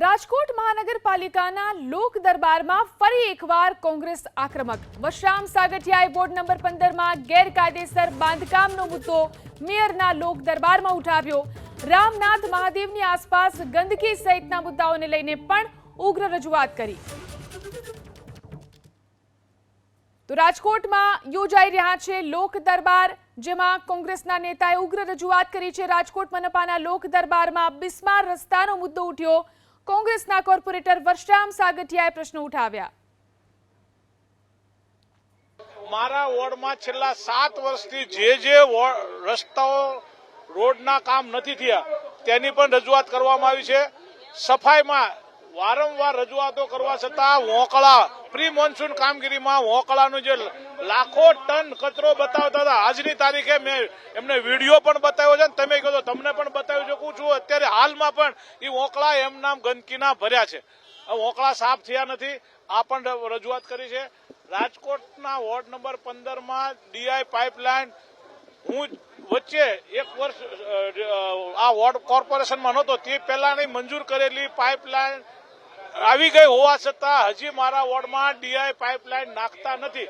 રાજકોટ મહાનગરપાલિકાના લોક દરબારમાં ફરી એકવાર કોંગ્રેસ આક્રમક। વશરામ સાગઠિયાએ વોર્ડ નંબર 15માં ગેરકાયદેસર બાંધકામનો મુદ્દો મેયરના લોક દરબારમાં ઉઠાવ્યો। રામનાથ મહાદેવની આસપાસ ગંદકી સહિતના મુદ્દાઓને લઈને પણ ઉગ્ર રજૂઆત કરી। તો રાજકોટમાં યોજાઈ રહ્યા છે લોક દરબાર, જેમાં કોંગ્રેસના નેતાએ ઉગ્ર રજૂઆત કરી છે। રાજકોટ મનપાના લોક દરબારમાં બિસ્માર રસ્તાનો મુદ્દો ઉઠ્યો। કોંગ્રેસના કોર્પોરેટર વશરામ સાગઠિયાએ પ્રશ્નો ઉઠાવ્યા। મારા વોર્ડમાં છેલ્લા 7 વર્ષથી જે રસ્તાઓ રોડના કામ નથી થયા તેની પણ રજૂઆત કરવામાં આવી છે। સફાઈમાં વારંવાર રજૂઆતો કરવા છતાં વોંકળા પ્રી મોન્સૂન કામગીરીમાં વોંકળાનું જે લાખો ટન કચરો બતાવતા હતા, આજની તારીખે મેં એમને વિડીયો પણ બતાવ્યો છે, તમે કહો તો તમને પણ બતાવી શકું છું। અત્યારે હાલમાં પણ એ વોંકળા એમ નામ ગંદકીના ભર્યા છે, વોંકળા સાફ થયા નથી। આ પણ રજૂઆત કરી છે। રાજકોટના વોર્ડ નંબર 15માં ડીઆઈ પાઇપલાઇન હું વચ્ચે 1 વર્ષ આ વોર્ડ કોર્પોરેશનમાં નહોતો તે પહેલાની મંજૂર કરેલી પાઇપલાઇન આવી ગઈ હોવા છતાં હજી મારા વોર્ડમાં ડીઆઈ પાઇપલાઇન નાખતા નથી।